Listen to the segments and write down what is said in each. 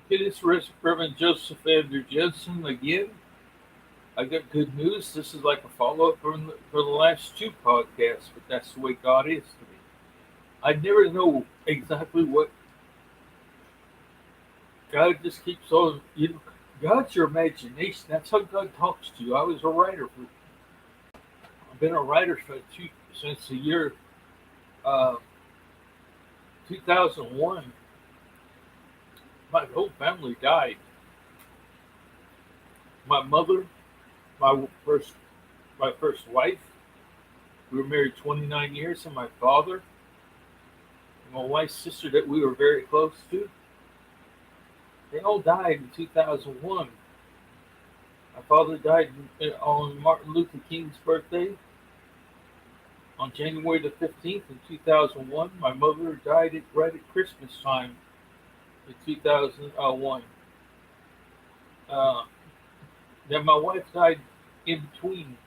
It is Reverend Joseph Andrew Jensen again. I got good news. This is like a follow up for the last two podcasts, but that's the way God is to me. I never know exactly what God just keeps on. God's your imagination. That's how God talks to you. I was a writer for. I've been a writer since the year uh, 2001. My whole family died. My mother, my first my first wife. We were married 29 years, and my father, and my wife's sister that we were very close to, they all died in 2001. My father died on Martin Luther King's birthday on January the 15th in 2001. My mother died right at Christmas time in 2001. Uh, then my wife died in between,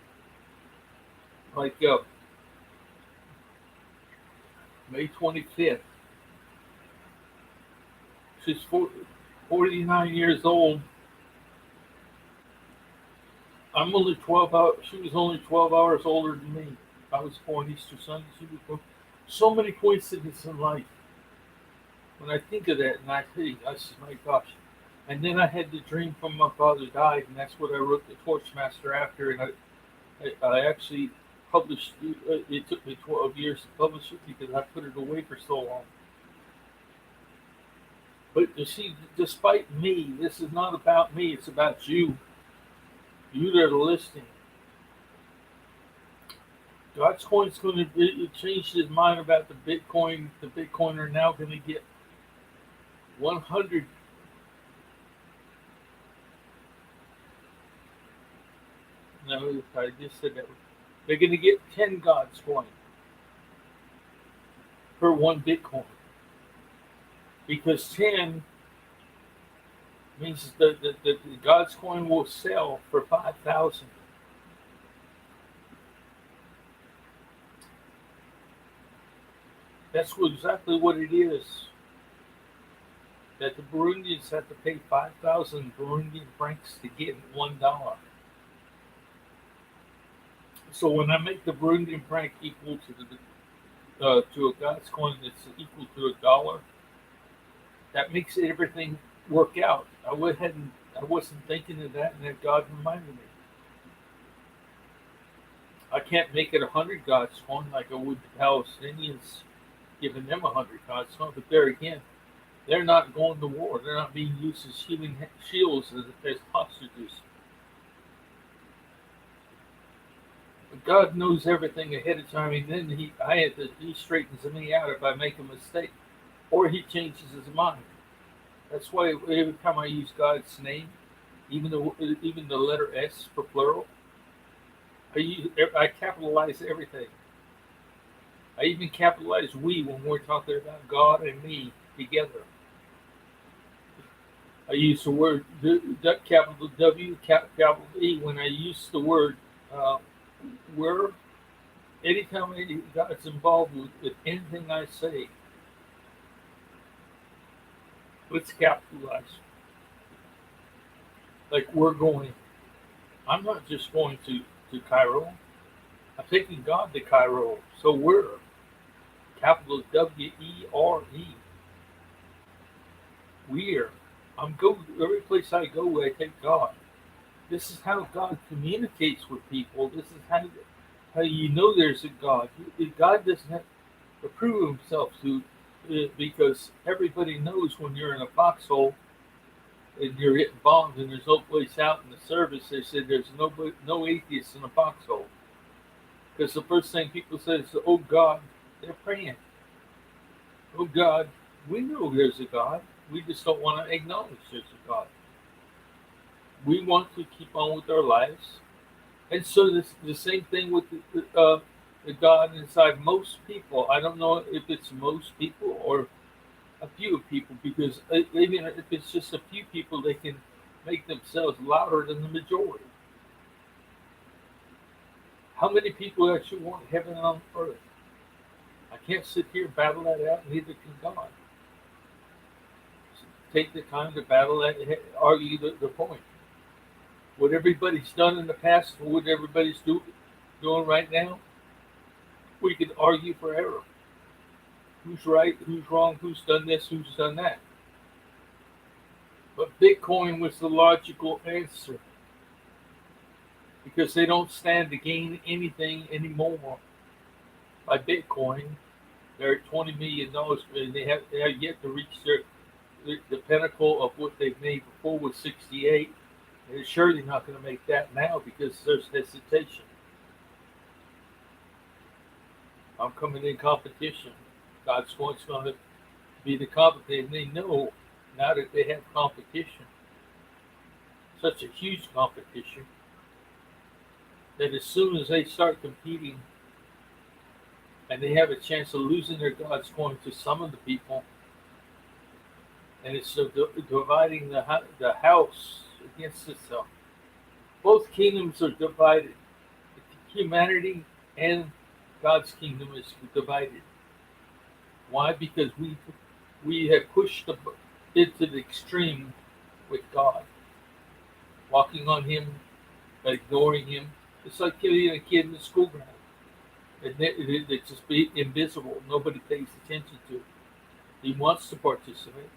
like May 25th. She's 49 years old. I'm only 12 hours. She was only 12 hours older than me. I was born Easter Sunday. She was born. So many coincidences in life. When I think of that, and I think, I said, my gosh. And then I had the dream from my father died, and that's what I wrote the Torchmaster after. And I actually published. It took me 12 years to publish it because I put it away for so long. But you see, despite me, this is not about me. It's about you. You that are listening. God's coin's going to change his mind about the Bitcoin. The Bitcoin are now going to get 100. No, I just said that. They're going to get 10 God's coin per one Bitcoin because 10 means that the God's coin will sell for 5,000. That's exactly what it is. That the Burundians have to pay 5,000 Burundian francs to get $1. So when I make the Burundian franc equal to a God's coin that's equal to $1, that makes everything work out. I wasn't thinking of that, and then God reminded me. I can't make it 100 God's coin like I would the Palestinians, giving them 100 God's coin. But there again, they're not going to war. They're not being used as human shields as hostages. But God knows everything ahead of time, and then he straightens me out if I make a mistake, or he changes his mind. That's why every time I use God's name, even the letter S for plural, I capitalize everything. I even capitalize we when we're talking about God and me together. I use the word capital W, capital E when I use the word uh, we're. Anytime God's involved with anything I say, let's capitalize. Like we're going. I'm not just going to Cairo. I'm taking God to Cairo. So we're capital WERE. We're. I'm go every place I go. I take God. This is how God communicates with people. This is how you know there's a God. God doesn't have to prove himself to because everybody knows when you're in a foxhole and you're hitting bombs and there's no place out in the service. They said there's no atheists in a foxhole because the first thing people say is, "Oh God," they're praying. "Oh God," we know there's a God. We just don't want to acknowledge there's a God. We want to keep on with our lives. And so the same thing with the God inside most people. I don't know if it's most people or a few people, because even if it's just a few people, they can make themselves louder than the majority. How many people actually want heaven on earth? I can't sit here and battle that out, neither can God. take the time to battle and argue the point. What everybody's done in the past, what everybody's doing right now, we could argue forever. Who's right, who's wrong, who's done this, who's done that. But Bitcoin was the logical answer because they don't stand to gain anything anymore by Bitcoin. They're at $20 million, and they have yet to reach the pinnacle of what they've made before was 68. And they're surely not going to make that now because there's hesitation. I'm coming in competition. God's going to be the competition. And they know now that they have competition, such a huge competition, that as soon as they start competing and they have a chance of losing their God's going to some of the people, and it's dividing the house against itself. Both kingdoms are divided. Humanity and God's kingdom is divided. Why? Because we have pushed it to the extreme with God, walking on Him, ignoring Him. It's like killing a kid in the school ground. It just be invisible. Nobody pays attention to it. He wants to participate,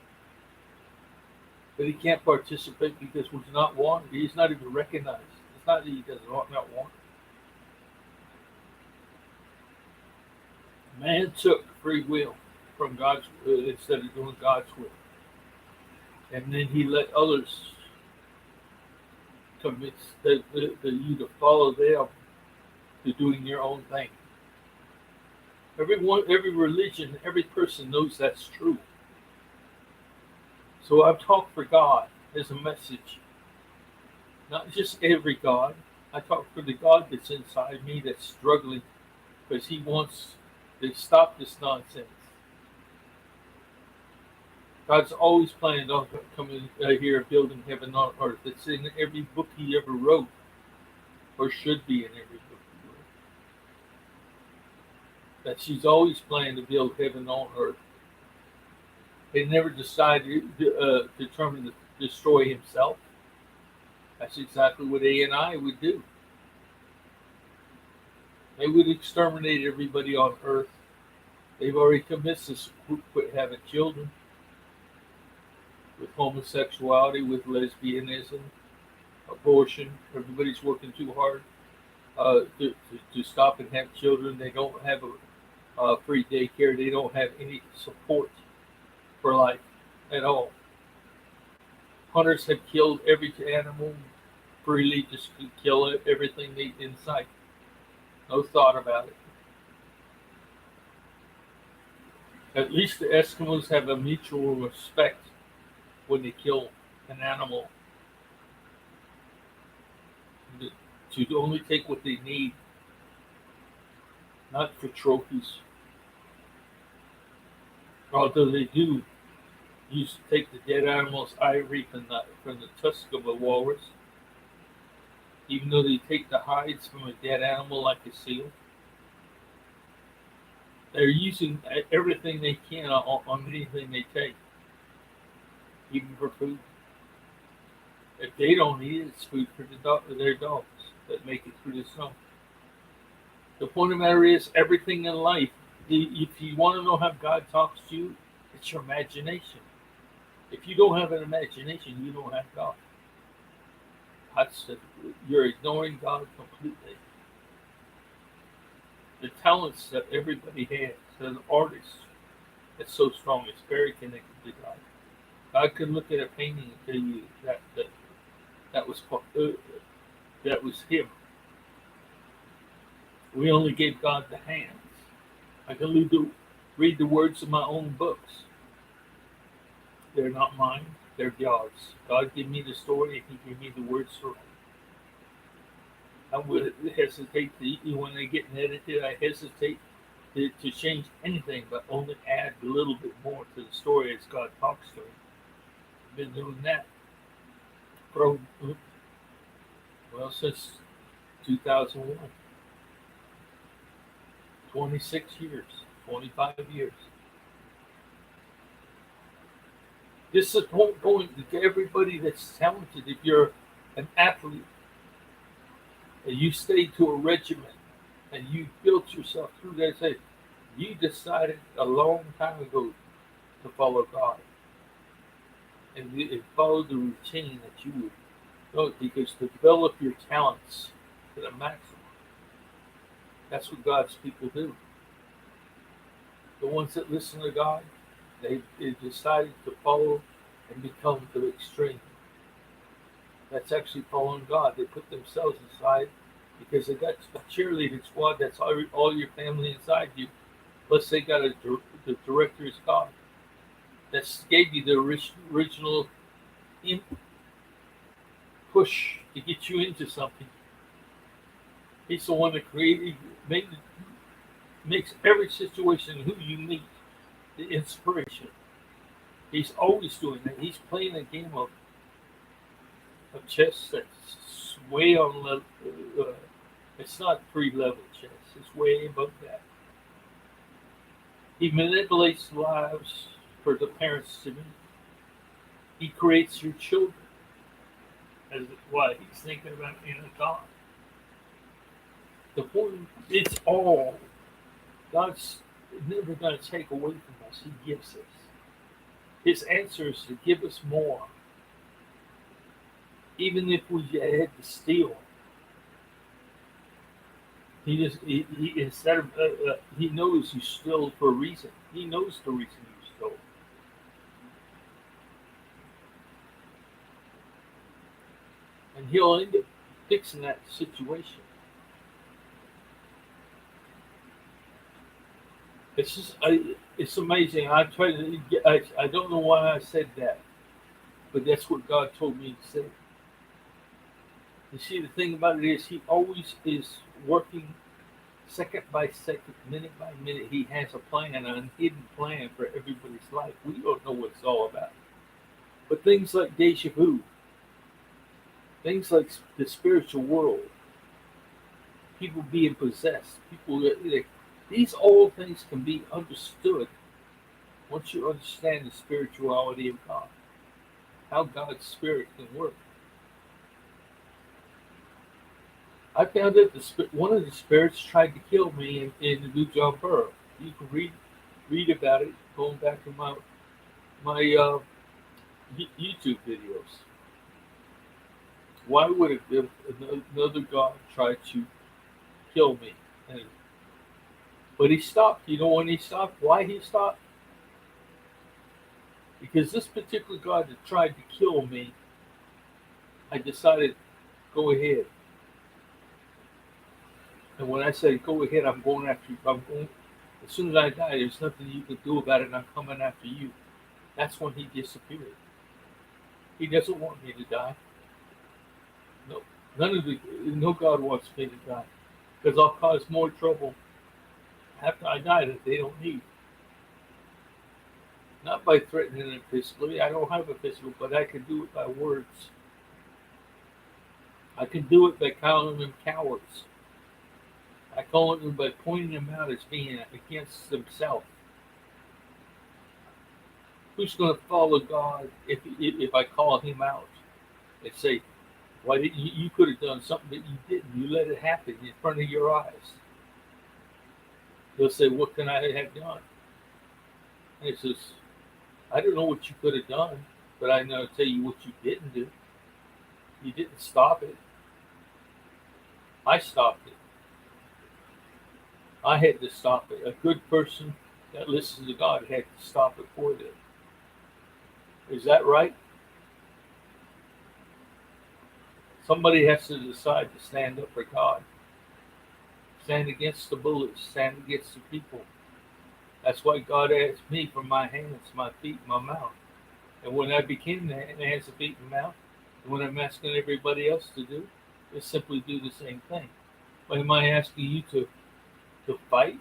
but he can't participate because he's not wanted. He's not even recognized. It's not that he doesn't not want it. Man took free will from God's will instead of doing God's will, and then he let others convince you to follow them to doing your own thing. Every religion, every person knows that's true. So I've talked for God as a message. Not just every God. I talk for the God that's inside me that's struggling because He wants to stop this nonsense. God's always planned on coming here, building heaven on earth. It's in every book He ever wrote, or should be in every book. That He's always planned to build heaven on earth. He never decided determined to destroy Himself. That's exactly what A and I would do. They would exterminate everybody on earth. They've already convinced us to quit having children, with homosexuality, with lesbianism, abortion. Everybody's working too hard to stop and have children. They don't have a free daycare. They don't have any support for life at all. Hunters have killed every animal freely, just to kill everything they in sight. No thought about it. At least the Eskimos have a mutual respect when they kill an animal, to only take what they need, not for trophies. Although they do used to take the dead animal's ivory from the tusk of a walrus, even though they take the hides from a dead animal like a seal. They're using everything they can on anything they take, even for food. If they don't eat it, it's food for their dogs that make it through the snow. The point of the matter is, everything in life, if you want to know how God talks to you, it's your imagination. If you don't have an imagination, you don't have God. You're ignoring God completely. The talents that everybody has, as an artist, it's so strong. It's very connected to God. God can look at a painting and tell you that was Him. We only gave God the hands. I can read the words of my own books. They're not mine. They're God's. God gave me the story, and He gave me the words to write. I would hesitate when they get edited. I hesitate to change anything, but only add a little bit more to the story as God talks to me. I've been doing that since 2001. 26 years, 25 years. This is going to everybody that's talented. If you're an athlete and you stay to a regimen and you built yourself through that, say you decided a long time ago to follow God and follow the routine that you would know, because to develop your talents to the maximum. That's what God's people do. The ones that listen to God, they decided to follow and become to the extreme. That's actually following God. They put themselves aside because they got a cheerleading squad. That's all your family inside you. Plus, they got the director is God. That gave you the original push to get you into something. He's the one that created, makes every situation who you meet the inspiration. He's always doing that. He's playing a game of chess that's way on level. It's not pre-level chess. It's way above that. He manipulates lives for the parents to meet. He creates your children. As what he's thinking about in a God. The point, it's all God's never going to take away from us. He gives us. His answer is to give us more, even if we had to steal. He instead of he knows you stole for a reason. He knows the reason you stole. And he'll end up fixing that situation. It's just, it's amazing. I try to, I don't know why I said that, but that's what God told me to say. You see, the thing about it is, He always is working second by second, minute by minute. He has a plan, a hidden plan for everybody's life. We don't know what it's all about. But things like deja vu, things like the spiritual world, people being possessed, these old things can be understood once you understand the spirituality of God, how God's Spirit can work. I found that one of the spirits tried to kill me in the New John Burr. You can read about it going back to my YouTube videos. Why would another God try to kill me? But he stopped. You know when he stopped? Why he stopped? Because this particular God that tried to kill me, I decided, go ahead. And when I said go ahead, I'm going after you. As soon as I die, there's nothing you can do about it, and I'm coming after you. That's when he disappeared. He doesn't want me to die. No, no God wants me to die, because I'll cause more trouble after I die that they don't need. Not by threatening them physically. I don't have a physical, but I can do it by words. I can do it by calling them cowards. I call it by pointing them out as being against themselves. Who's going to follow God if I call him out and say, why didn't you could have done something that you didn't? You let it happen in front of your eyes. They'll say, what can I have done? And he says, I don't know what you could have done, but I know to tell you what you didn't do. You didn't stop it. I stopped it. I had to stop it. A good person that listens to God had to stop it for them. Is that right? Somebody has to decide to stand up for God. Stand against the bullies. Stand against the people. That's why God asked me for my hands, my feet, my mouth. And when I became the hands, the feet, and mouth, and what I'm asking everybody else to do is simply do the same thing. But am I asking you to fight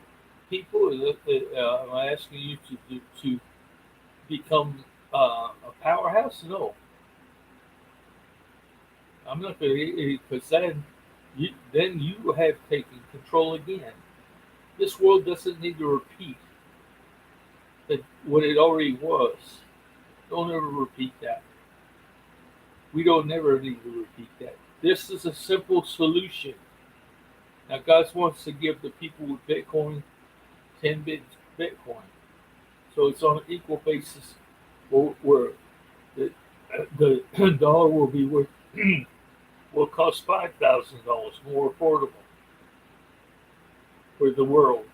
people? Am I asking you to become a powerhouse? No. I'm not going to, because then you have taken control again. This world doesn't need to repeat what it already was. Don't ever repeat that. We don't never need to repeat that. This is a simple solution. Now, God wants to give the people with Bitcoin 10 Bitcoin. So it's on an equal basis where the dollar will be worth, will cost $5,000 more affordable for the world.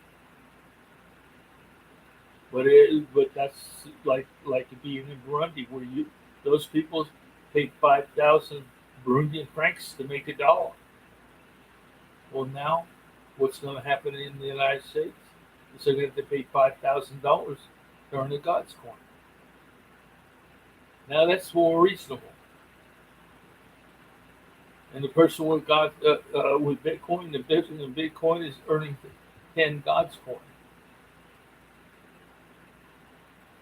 But that's like being in Burundi, where those people paid 5,000 Burundian francs to make a dollar. Well, now what's going to happen in the United States is they're going to have to pay $5,000 to earn a God's coin. Now that's more reasonable. And the person with with Bitcoin, the business in Bitcoin is earning 10 God's coin.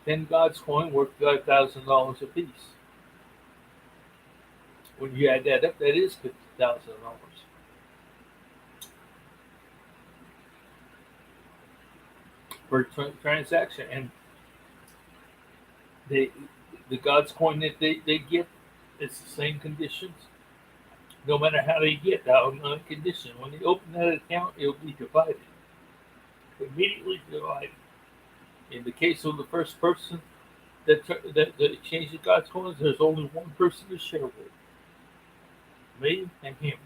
10 God's coin worth $5,000 a piece. When you add that up, that is $50,000 per transaction. And the God's coin that they get, it's the same conditions. No matter how they get that on condition. When they open that account, it'll be divided. Immediately divided. In the case of the first person that changes God's coins, there's only one person to share with. Me and him.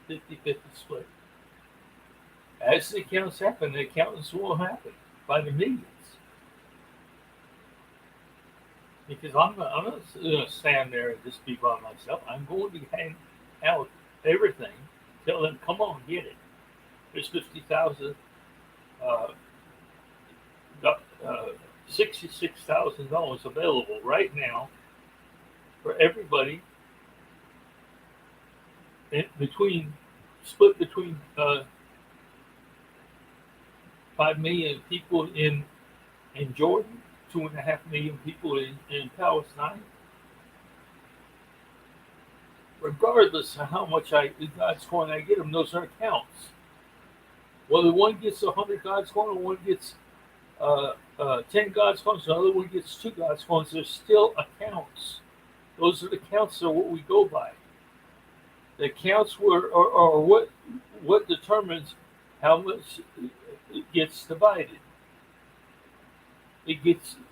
50-50 split. As the accounts happen, the accountants will happen by the millions. Because I'm not going to stand there and just be by myself. I'm going to hand out everything. Tell them, come on, get it. There's 50,000, $66,000 available right now for everybody. Split between 5 million people in Jordan, 2.5 million people in Palestine. Regardless of how much God's coin I get them, those are accounts. Whether one gets 100 God's coin or one gets 10 God's coins, the other one gets 2 God's coins, they're still accounts. Those are the counts are what we go by. The accounts are what determines how much it gets divided.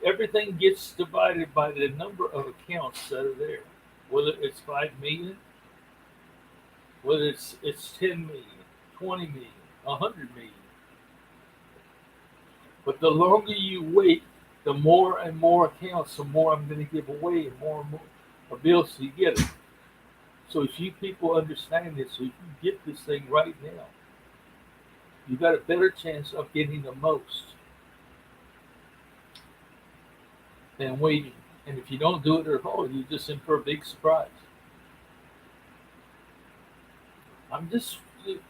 Everything gets divided by the number of accounts that are there. Whether it's 5 million, whether it's 10 million, 20 million, 100 million. But the longer you wait, the more and more accounts, the more I'm going to give away, and more ability to get it. So if you people understand this, so if you get this thing right now, you got a better chance of getting the most than waiting. And if you don't do it at all, you're just in for a big surprise. I'm just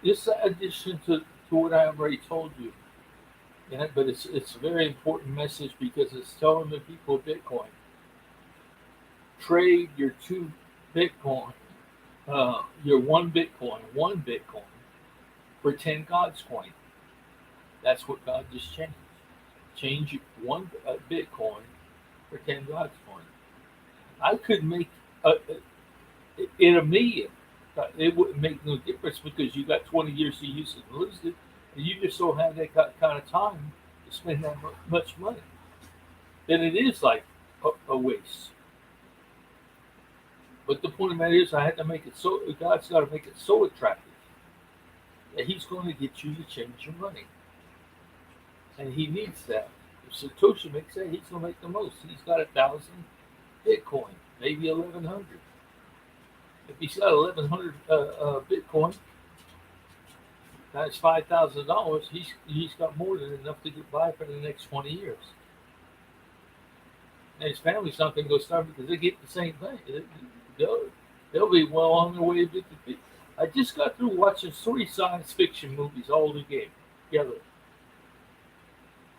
this addition to what I already told you. Yeah, but it's a very important message because it's telling the people of Bitcoin, trade your 2 Bitcoin, your 1 Bitcoin for 10 God's coin. That's what God just changed. Change 1 Bitcoin for 10 God's coin. I could make in a million. It wouldn't make no difference because you got 20 years to use it and lose it. And you just don't have that kind of time to spend that much money. Then it is like a waste. But the point of that is, I had to make it so. God's got to make it so attractive that He's going to get you to change your money, and He needs that. If Satoshi makes that, He's going to make the most. He's got 1,000 Bitcoin, maybe 1,100. If he's got 1,100 Bitcoin, that's $5,000. He's got more than enough to get by for the next 20 years. And his family's not going to go starve because they get the same thing. They'll be well on their way to get the. I just got through watching 3 science fiction movies all together.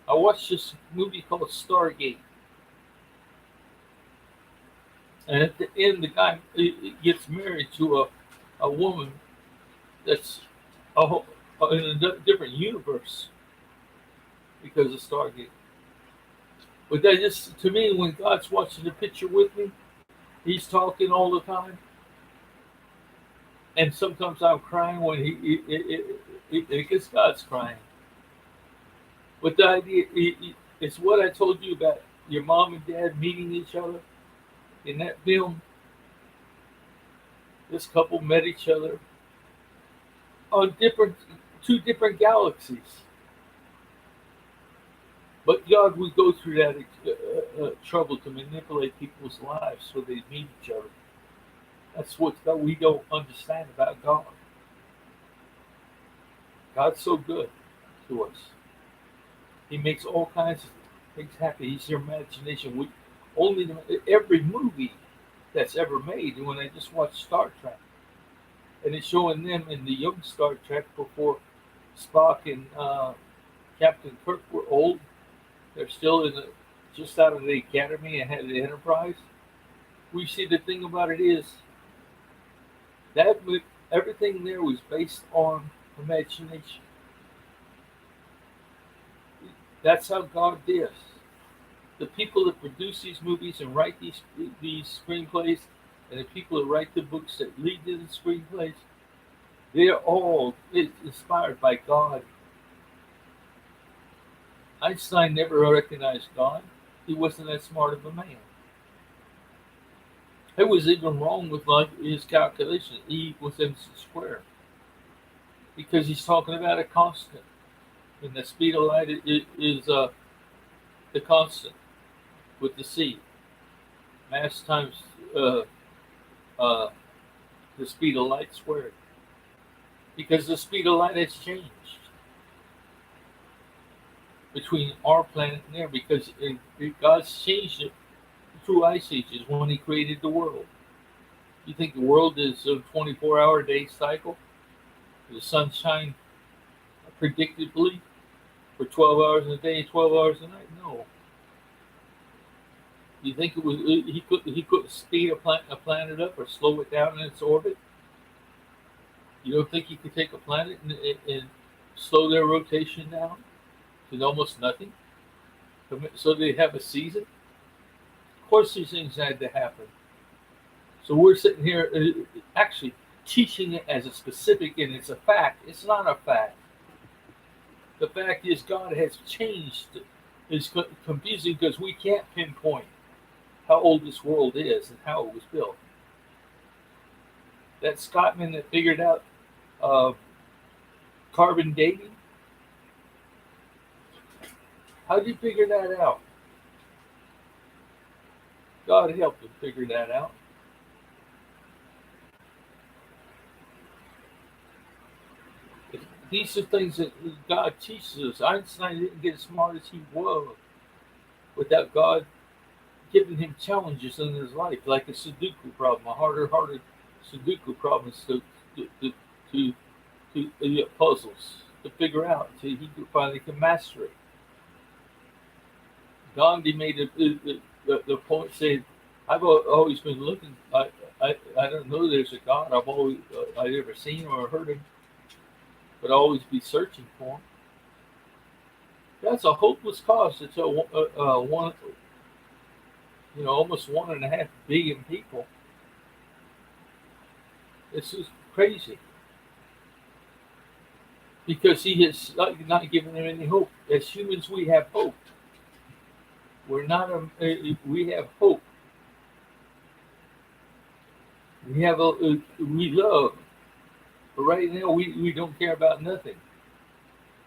I watched this movie called Stargate. And at the end, the guy gets married to a woman that's in a different universe because of Stargate. But that just, to me, when God's watching the picture with me, He's talking all the time. And sometimes I'm crying when because God's crying. But the idea, it's what I told you about your mom and dad meeting each other in that film. This couple met each other on two different galaxies. But God would go through that trouble to manipulate people's lives so they meet each other. That's what we don't understand about God. God's so good to us. He makes all kinds of things happen. He's your imagination. Every movie that's ever made. When I just watched Star Trek, and it's showing them in the young Star Trek before Spock and Captain Kirk were old. They're still just out of the academy and had the Enterprise. We see the thing about it is that everything there was based on imagination. That's how God is. The people that produce these movies and write these screenplays, and the people that write the books that lead to the screenplays, they're all inspired by God. Einstein never recognized God. He wasn't that smart of a man. It was even wrong with his calculation. E equals mc squared. Because he's talking about a constant. And the speed of light is the constant with the c. Mass times the speed of light squared. Because the speed of light has changed between our planet and there, because God's changed it through ice ages when He created the world. You think the world is a 24-hour day cycle? The sun shines predictably for 12 hours a day, 12 hours a night? No. You think it was he couldn't speed a planet up or slow it down in its orbit? You don't think He could take a planet and slow their rotation down to almost nothing, so they have a season? Of course, these things had to happen. So we're sitting here actually teaching it as a specific, and it's a fact. It's not a fact. The fact is God has changed it. It's confusing because we can't pinpoint how old this world is and how it was built. That Scotsman that figured out carbon dating, how did he figure that out? God helped him figure that out. These are things that God teaches us. Einstein didn't get as smart as he was without God giving him challenges in his life, like a Sudoku problem, a harder Sudoku problem to puzzles to figure out until he finally can master it. Gandhi made the point saying, "I've always been looking. I don't know there's a God. I've never seen or heard him, but I'll always be searching for him." That's a hopeless cause. It's almost 1.5 billion people. It's just crazy because He has not given them any hope. As humans, we have hope. We have hope. We love. But right now, we don't care about nothing.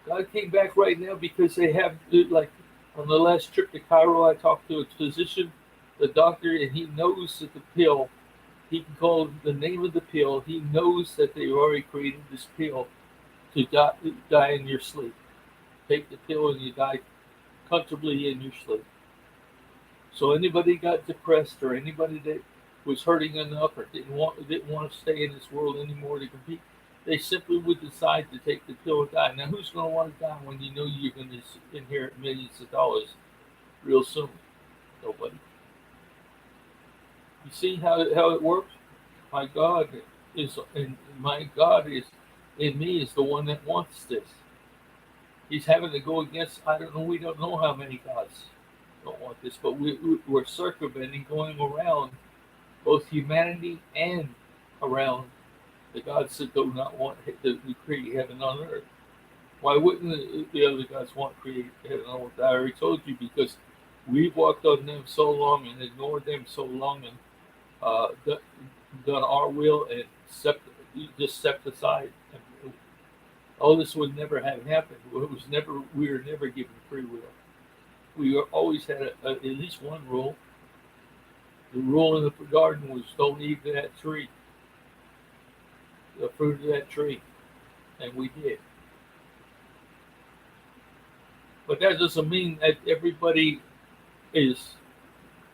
God came back right now because they have, like, on the last trip to Cairo, I talked to a physician, the doctor, and he knows that the pill, he can call the name of the pill. He knows that they've already created this pill to die in your sleep. Take the pill and you die comfortably in your sleep. So anybody got depressed or anybody that was hurting enough or didn't want to stay in this world anymore to compete, they simply would decide to take the pill and die. Now, who's going to want to die when you know you're going to inherit millions of dollars real soon? Nobody. You see how it works? My God is in me is the one that wants this. He's having to go against, I don't know, we don't know how many gods don't want this, but we're circumventing, going around both humanity and around the gods that do not want to create heaven on earth. Why wouldn't the other gods want to create heaven on earth? I already told you, because we've walked on them so long and ignored them so long, and done our will and just stepped aside. And all this would never have happened. We were never given free will. We always had at least one rule. The rule in the garden was don't eat that tree, the fruit of that tree, and we did. But that doesn't mean that everybody is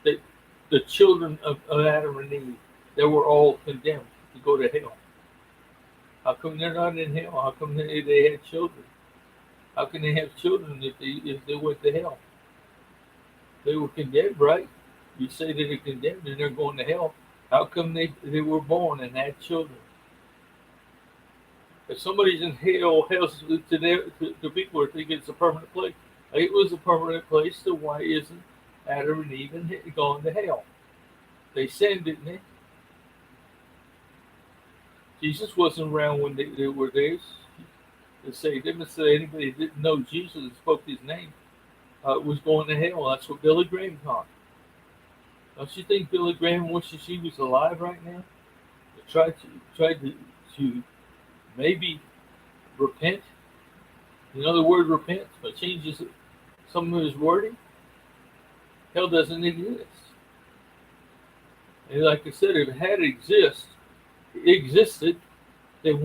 that the children of Adam and Eve, they were all condemned to go to hell. How come they're not in hell? How come they had children? How can they have children if they went to hell? They were condemned, right? You say that they're condemned and they're going to hell. How come they were born and had children? If somebody's in hell to people are thinking it's a permanent place. It was a permanent place, so why isn't Adam and Eve gone to hell? They sinned, didn't they? Jesus wasn't around when they were there to save them. And say anybody that didn't know Jesus and spoke his name was going to hell. That's what Billy Graham taught. Don't you think Billy Graham wishes he was alive right now? Tried to maybe repent. You know the word repent, but changes some of his wording. Hell doesn't exist. And like I said, if it had existed, then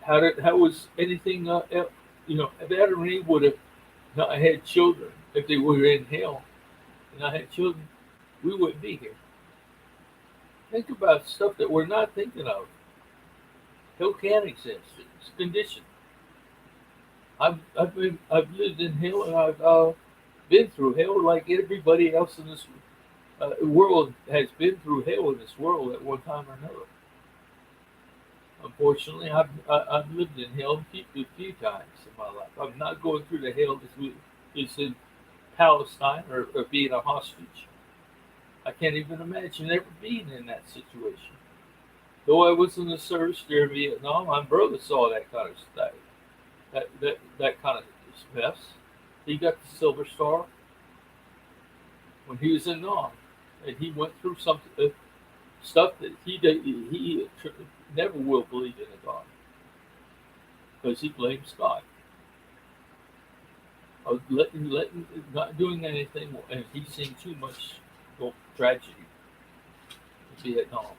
how was anything if Adam and Eve would have not had children, if they were in hell and not had children, we wouldn't be here. Think about stuff that we're not thinking of. Hell can exist. It's a condition. I've lived in hell, and I've been through hell like everybody else in this world has been through hell in this world at one time or another. Unfortunately, I've lived in hell a few times in my life. I'm not going through the hell that's in Palestine or being a hostage. I can't even imagine ever being in that situation. Though I was in the service during Vietnam, my brother saw that kind of stuff, that kind of mess. He got the Silver Star when he was in Nam, and he went through something stuff that he never will believe in a God, because he blames God. Of not doing anything, and he's seen too much tragedy in Vietnam.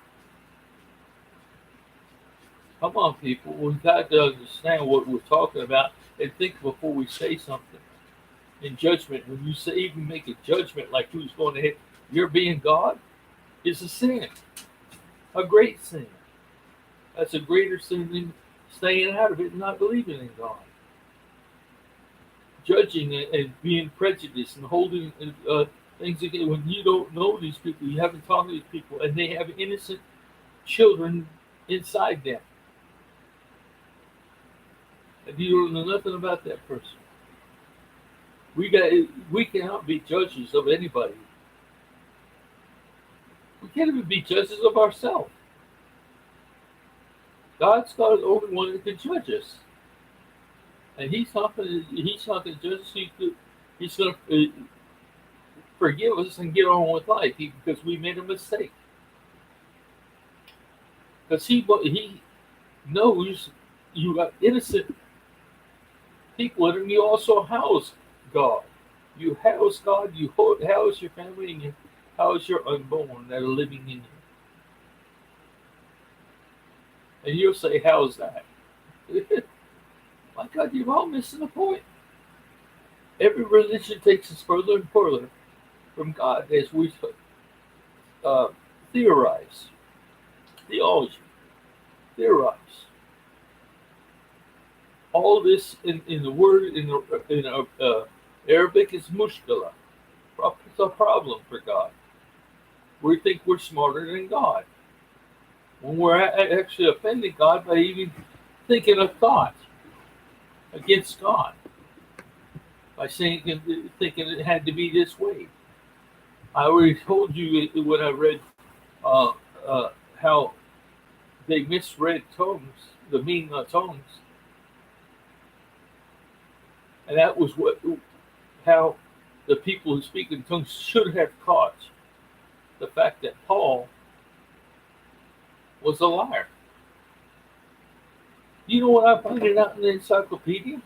Come on, people. We've got to understand what we're talking about and think before we say something. In judgment, when you even make a judgment like who's going to hit, you're being God, is a sin. A great sin. That's a greater sin than staying out of it and not believing in God. Judging and being prejudiced and holding things against, when you don't know these people, you haven't talked to these people, and they have innocent children inside them. And you don't know nothing about that person. We cannot be judges of anybody. We can't even be judges of ourselves. God's the only one that can judge us. And he's not going to judge us. He's going to forgive us and get on with life because we made a mistake. Because he knows you got innocent people, and you also house God. You house God, you house your family, and you house your unborn that are living in you. And you'll say, how's that? My God, you're all missing the point. Every religion takes us further and further from God as we theorize. Theology. Theorize. All this in the word in Arabic is mushkila. It's a problem for God. We think we're smarter than God. When we're actually offending God by even thinking a thought against God. by saying thinking it had to be this way. I already told you when I read uh, how they misread tongues, the meaning of tongues, and that was how the people who speak in tongues should have caught the fact that Paul was a liar. You know what I pointed out in the encyclopedia?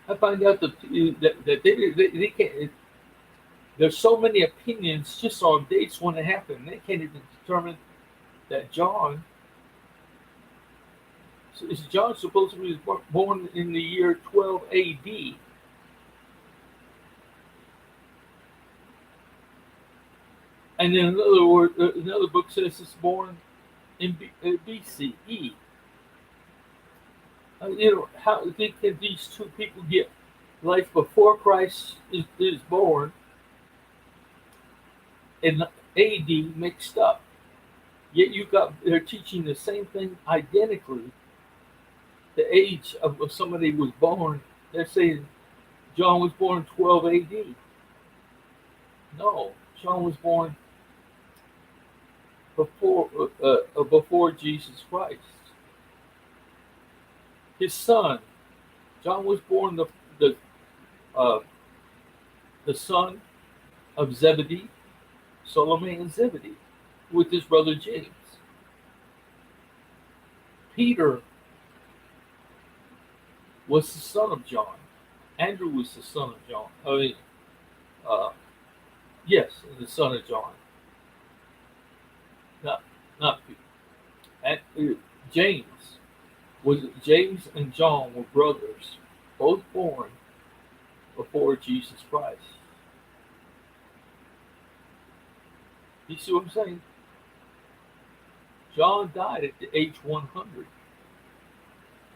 I find out that they can't. There's so many opinions just on dates when it happened. They can't even determine that John supposedly was born in the year 12 A.D. And then another book says it's born in BCE. How can these two people get life before Christ is born and AD mixed up? Yet they're teaching the same thing identically. The age of somebody was born, they're saying John was born 12 AD. No, John was born before Jesus Christ. His son, John was born uh, the son of Zebedee, Salome and Zebedee, with his brother James. Peter was the son of John. Andrew was the son of John. Uh, yes, the son of John. Not Peter. And James and John were brothers, both born before Jesus Christ. You see what I'm saying? John died at the age 100.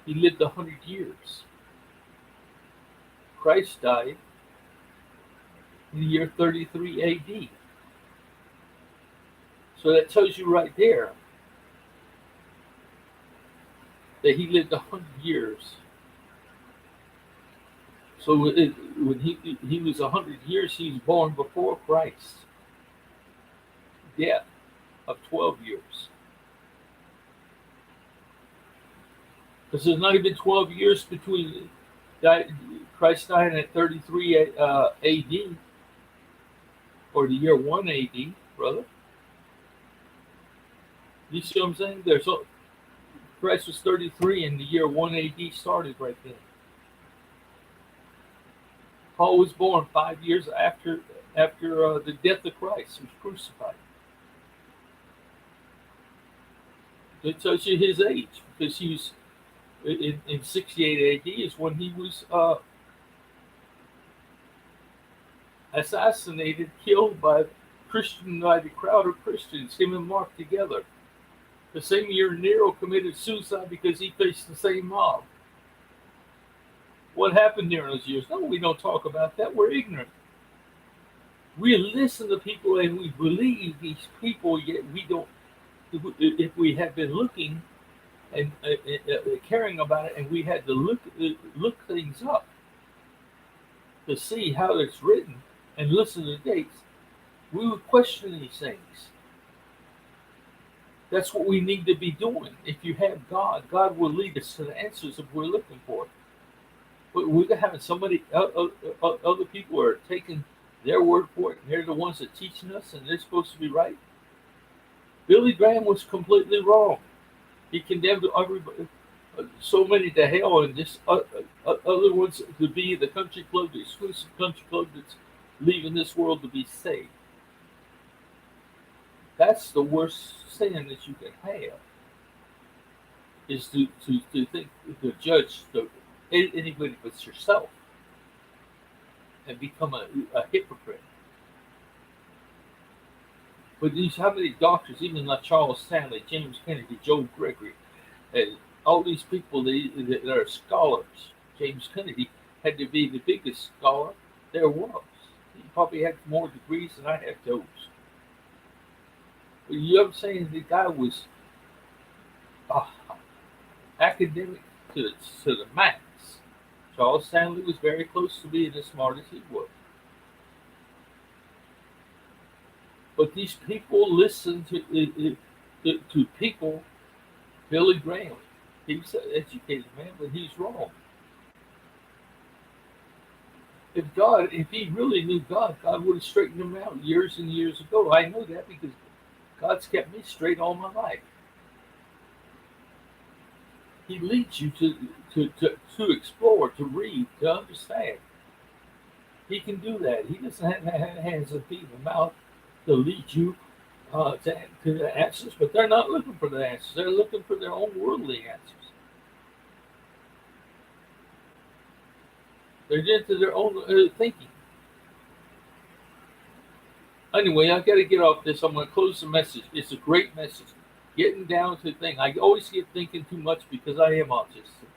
He lived 100 years. Christ died in the year 33 AD. So that tells you right there that he lived 100 years. So when he was 100 years, he was born before Christ. Death of 12 years. Because there's not even 12 years between Christ dying at 33 AD or the year 1 AD, brother. You see what I'm saying? Christ was 33 and the year 1 AD started right then. Paul was born 5 years after the death of Christ. He was crucified. It tells you his age because he was in 68 AD is when he was assassinated, killed by a crowd of Christians, him and Mark together. The same year Nero committed suicide because he faced the same mob. What happened during those years? No, we don't talk about that. We're ignorant. We listen to people and we believe these people, yet we don't. If we had been looking and caring about it, and we had to look things up to see how it's written and listen to dates, we would question these things. That's what we need to be doing. If you have God, God will lead us to the answers that we're looking for. But we're having other people are taking their word for it, and they're the ones that are teaching us, and they're supposed to be right. Billy Graham was completely wrong. He condemned everybody, so many to hell, and just other ones to be the country club, the exclusive country club that's leaving this world to be saved. That's the worst sin that you can have, is to think to judge anybody but yourself and become a hypocrite. But how many doctors, even like Charles Stanley, James Kennedy, Joe Gregory, and all these people that are scholars. James Kennedy had to be the biggest scholar there was. He probably had more degrees than I have those. But you know what I'm saying? The guy was academic to the max. Charles Stanley was very close to being as smart as he was. But these people listen to people. Billy Graham, he's an educated man, but he's wrong. If he really knew God, God would have straightened him out years and years ago. I know that because God's kept me straight all my life. He leads you to explore, to read, to understand. He can do that. He doesn't have hands and feet and mouth to lead you to the answers, but they're not looking for the answers. They're looking for their own worldly answers. They're into their own thinking. Anyway, I got to get off this. I'm going to close the message. It's a great message. Getting down to the thing. I always get thinking too much because I am autistic.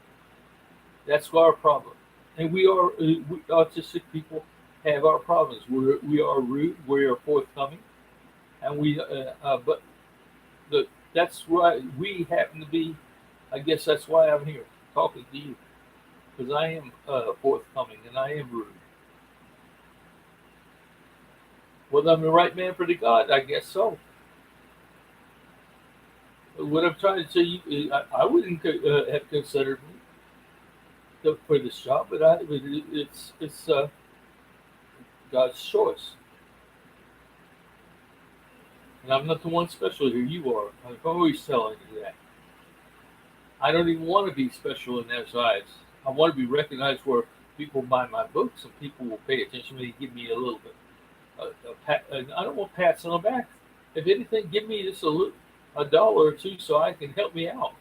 That's our problem. And we autistic people have our problems. We are rude. We are forthcoming, and but that's why we happen to be. I guess that's why I'm here talking to you, because I am forthcoming and I am rude. Whether I'm the right man for the God, I guess so. What I'm trying to tell you is I wouldn't have considered me for this job, but it's God's choice. And I'm not the one special here. You are. I'm always telling you that. I don't even want to be special in their eyes. I want to be recognized where people buy my books and people will pay attention to me, give me a little bit. I don't want pats on the back. If anything, give me just a dollar or two so I can help me out.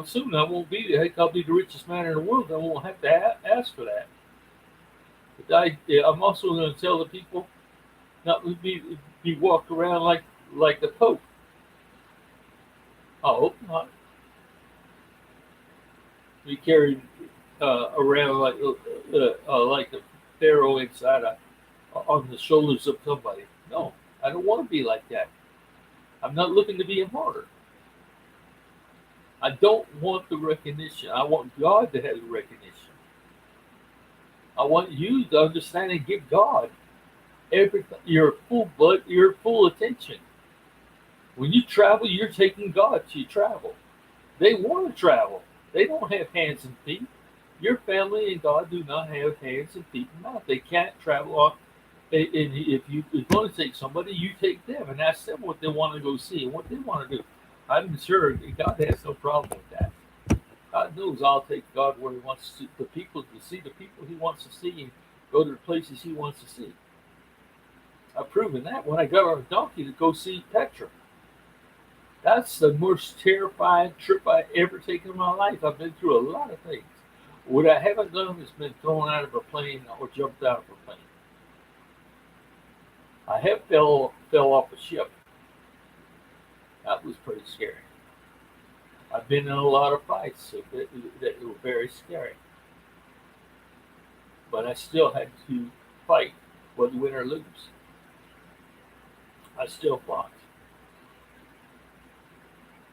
Soon I won't be there. Heck, I'll be the richest man in the world. I won't have to ask for that. But I'm also going to tell the people not to be walked around like the Pope. I hope not. Be carried around like the Pharaoh inside on the shoulders of somebody. No, I don't want to be like that. I'm not looking to be a martyr. I don't want the recognition. I want God to have the recognition. I want you to understand and give God your full attention. When you travel, you're taking God to travel. They want to travel. They don't have hands and feet. Your family and God do not have hands and feet and mouth. They can't travel off. And if you want to take somebody, you take them and ask them what they want to go see and what they want to do. I'm sure God has no problem with that. God knows I'll take God where He wants the people to see the people He wants to see and go to the places He wants to see. I've proven that when I got on a donkey to go see Petra. That's the most terrifying trip I ever taken in my life. I've been through a lot of things. What I haven't done is been thrown out of a plane or jumped out of a plane. I have fell off a ship. That was pretty scary. I've been in a lot of fights that were very scary. But I still had to fight, whether win or lose. I still fought.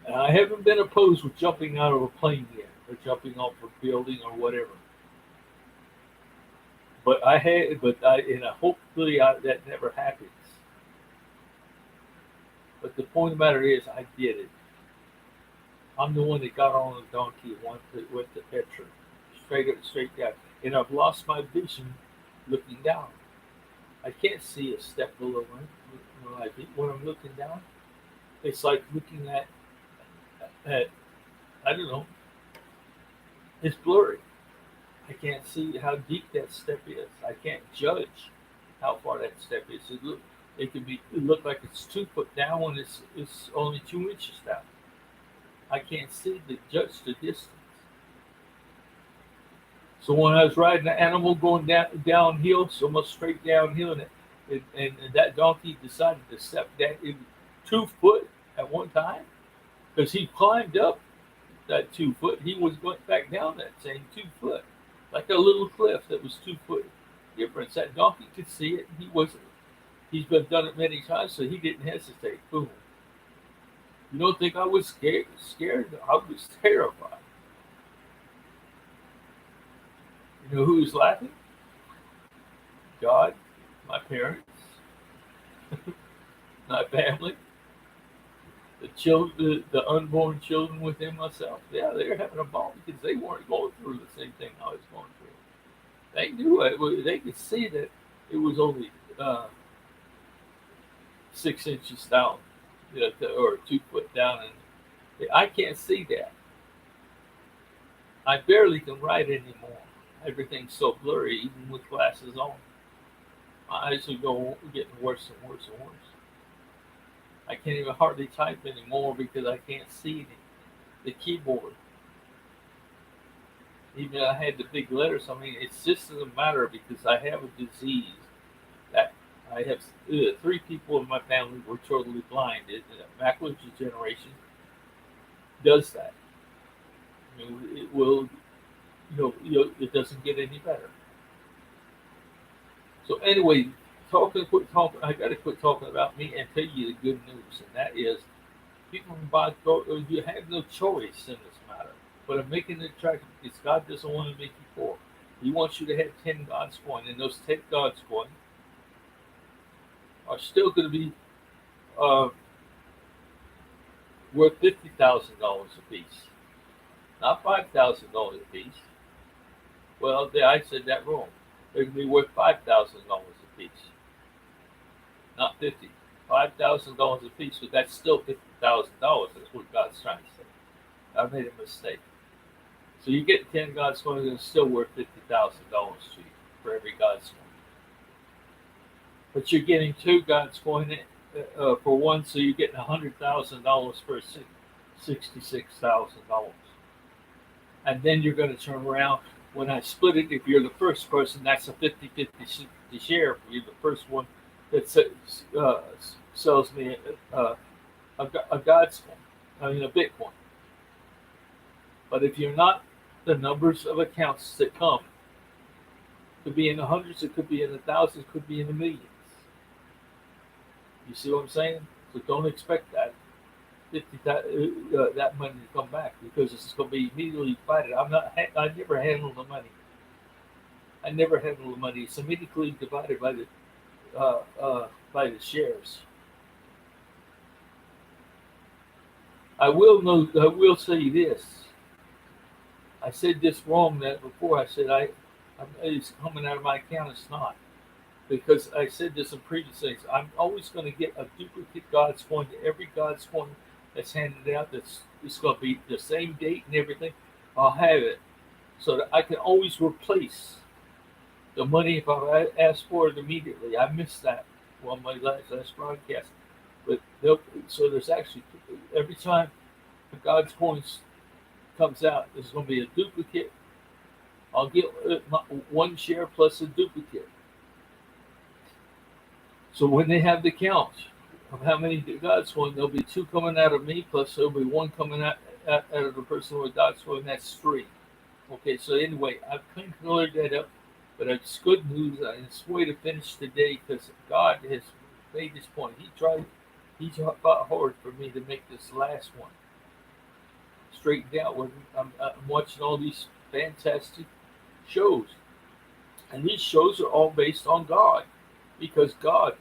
And I haven't been opposed with jumping out of a plane yet, or jumping off a building or whatever. But hopefully that never happens. But the point of the matter is, I did it. I'm the one that got on the donkey and went to Petra, straight down. And I've lost my vision looking down. I can't see a step below my feet when I'm looking down. It's like looking at I don't know. It's blurry. I can't see how deep that step is. I can't judge how far that step is. It look like it's 2 foot down when it's only 2 inches down. I can't see judge the distance. So when I was riding an animal going downhill, so much straight downhill, and that donkey decided to step down in 2 foot at one time, because he climbed up that 2 foot, he was going back down that same 2 foot, like a little cliff that was 2 foot difference. That donkey could see it. He's been done it many times, so he didn't hesitate. Boom. You don't think I was scared? I was terrified. You know who's laughing? God, my parents, my family, the children, the unborn children within myself. Yeah, they're having a ball because they weren't going through the same thing I was going through. They knew it. They could see that it was only 6 inches down, or 2 foot down, and I can't see that. I barely can write anymore. Everything's so blurry, even with glasses on. My eyes are getting worse and worse and worse. I can't even hardly type anymore because I can't see the keyboard. Even I had the big letters. I mean, it's just a matter because I have a disease that I have. 3 people in my family were totally blind. Macular degeneration does that. I mean, it will, it doesn't get any better. So anyway, quit talking. I got to quit talking about me and tell you the good news, and that is, people from God, you have no choice in this matter. But I'm making it attractive because God doesn't want to make you poor. He wants you to have 10 God's coin, and those 10 God's coin are still going to be uh, worth $50,000 a piece, not $5,000 a piece. Well, I said that wrong. They're going to be worth $5,000 a piece, not 50. $5,000 a piece, but that's still $50,000. That's what God's trying to say. I made a mistake. So you get 10 God's coins, and it's still worth $50,000 to you for every God's coin. But you're getting 2 God's coin for one, so you're getting $100,000 for $66,000. And then you're going to turn around. When I split it, if you're the first person, that's a 50-50 share for you. The first one that sells me a God's coin, I mean a Bitcoin. But if you're not, the numbers of accounts that come could be in the hundreds, it could be in the thousands, it could be in the millions. You see what I'm saying? So don't expect that that money to come back because it's going to be immediately divided. I never handle the money. I never handle the money. It's immediately divided by the shares. I will say this. I said this wrong that before. I said it's coming out of my account. It's not. Because I said this in previous things. I'm always going to get a duplicate God's coin to every God's coin that's handed out. It's going to be the same date and everything. I'll have it so that I can always replace the money if I ask for it immediately. I missed that on my last broadcast. But so there's actually, every time a God's coins comes out, there's going to be a duplicate. I'll get one share plus a duplicate. So when they have the count of how many God's coins, there'll be 2 coming out of me, plus there'll be 1 coming out of the person with God's coin. That's 3. Okay, so anyway, I've kind of cleared that up, but it's good news. It's a way to finish today because God has made this point. He fought hard for me to make this last one straightened out. I'm watching all these fantastic shows, and these shows are all based on God because God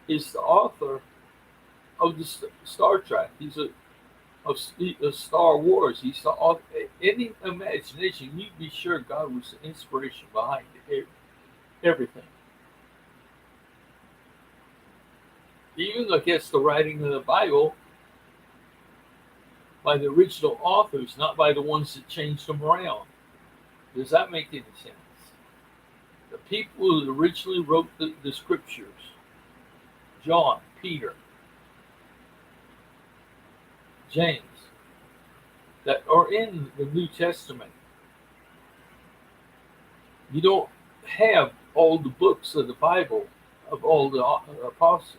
is the author of the Star Trek. He's of Star Wars. He's the author. Any imagination, you'd be sure God was the inspiration behind everything. Even against the writing of the Bible by the original authors, not by the ones that changed them around. Does that make any sense? The people who originally wrote the scriptures, John, Peter, James, that are in the New Testament. You don't have all the books of the Bible of all the apostles.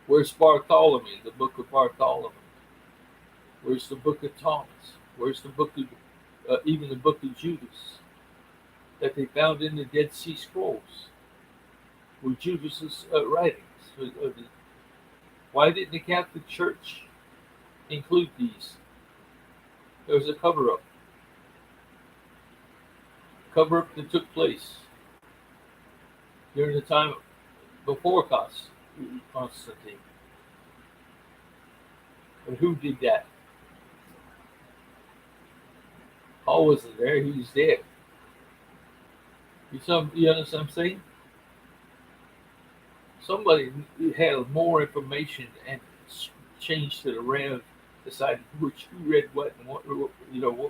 Where's Bartholomew, the book of Bartholomew? Where's the book of Thomas? Where's the book of, even the book of Judas that they found in the Dead Sea Scrolls? Were Judas's writings? Why didn't the Catholic Church include these? There was a cover-up. cover-up that took place during the time before Constantine. But who did that? Paul wasn't there. He was dead. You understand what I'm saying? Somebody had more information and changed to the Rev, decided which who read what and what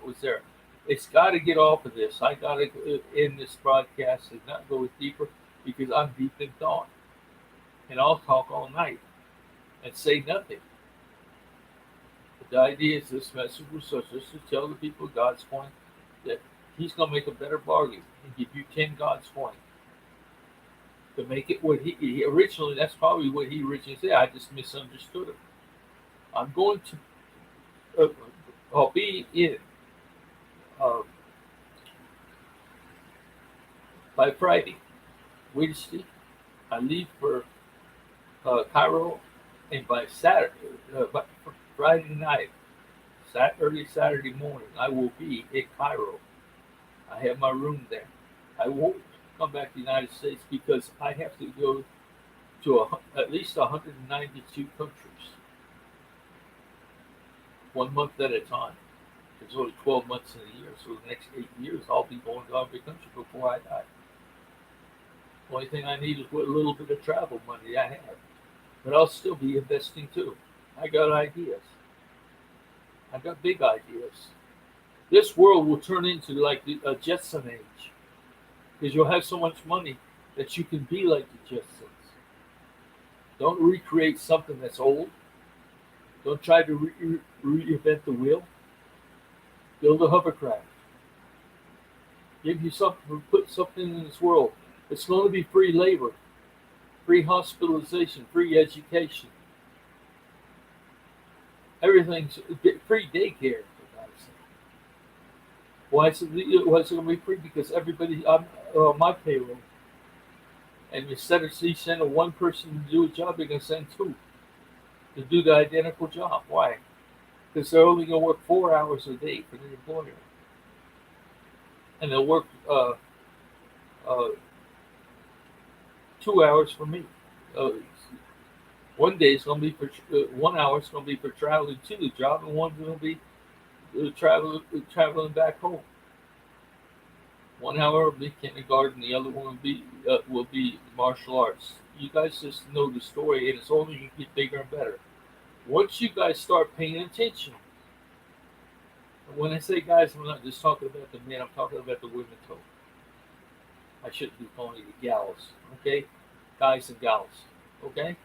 was there. It's got to get off of this. I got to end this broadcast and not go deeper because I'm deep in thought, and I'll talk all night and say nothing. But the idea is this message was just to tell the people God's point that He's going to make a better bargain and give you 10 God's coins to make it what he originally. That's probably what he originally said. I just misunderstood him. I'm going to. I'll be in by Friday, Wednesday. I leave for Cairo, and by Saturday, by Friday night, early Saturday morning, I will be in Cairo. I have my room there. I won't come back to the United States because I have to go to at least 192 countries, 1 month at a time. There's only 12 months in a year, so the next 8 years I'll be going to every country before I die. The only thing I need is what little bit of travel money I have, but I'll still be investing too. I got ideas. I got big ideas. This world will turn into like a Jetson age because you'll have so much money that you can be like the Jetsons. Don't recreate something that's old. Don't try to reinvent the wheel. Build a hovercraft. Give you something, put something in this world. It's going to be free labor, free hospitalization, free education. Everything's free daycare. Why is it going to be free? Because everybody on my payroll. And instead of sending one person to do a job, they're going to send two to do the identical job. Why? Because they're only going to work 4 hours a day for the employer. And they'll work 2 hours for me. One day is going to be for 1 hour is going to be for traveling to the job, and one's going to be traveling back home. 1 hour will be kindergarten, the other one will be martial arts. You guys just know the story, and it's only going to get bigger and better. Once you guys start paying attention, and when I say guys, I'm not just talking about the men, I'm talking about the women too. I shouldn't be calling you gals, okay? Guys and gals, okay?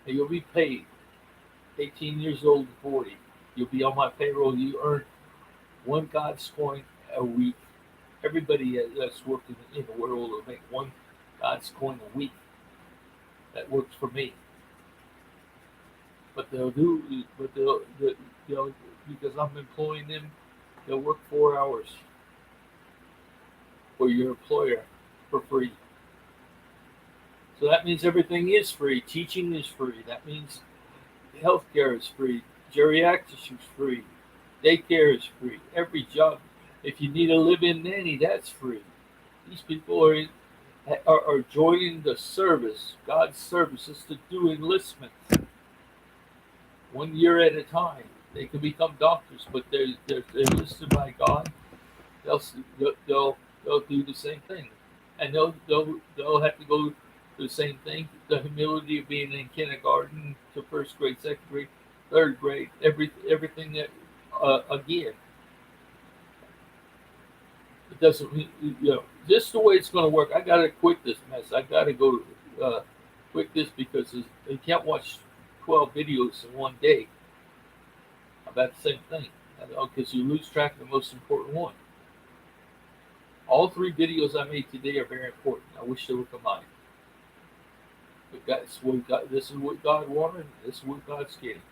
And you'll be paid 18 years old to 40. You'll be on my payroll. You earn one God's coin a week. Everybody that's working in the world will make one God's coin a week. That works for me. But they'll because I'm employing them, they'll work 4 hours for your employer for free. So that means everything is free. Teaching is free. That means healthcare is free. Geriatrics is free. Daycare is free. Every job. If you need a live-in nanny, that's free. These people are joining the service, God's services, to do enlistment. 1 year at a time. They can become doctors, but they're enlisted by God. They'll do the same thing, and they'll have to go the same thing. The humility of being in kindergarten to first grade, second grade, third grade, everything that again. It doesn't, just the way it's going to work. I got to quit this mess. I got to go quit this because you can't watch 12 videos in one day about the same thing because you lose track of the most important one. All 3 videos I made today are very important. I wish they were combined. But this is what God wanted. This is what God's getting.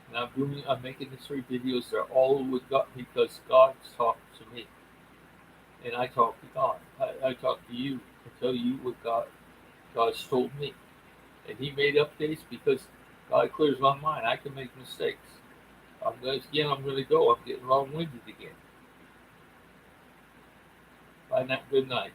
And I'm making these 3 videos. They're all with God because God's talking to me. And I talk to God. I talk to you and tell you what God's told me. And He made updates because God clears my mind. I can make mistakes. I'm going to go. I'm getting long-winded again. Good night.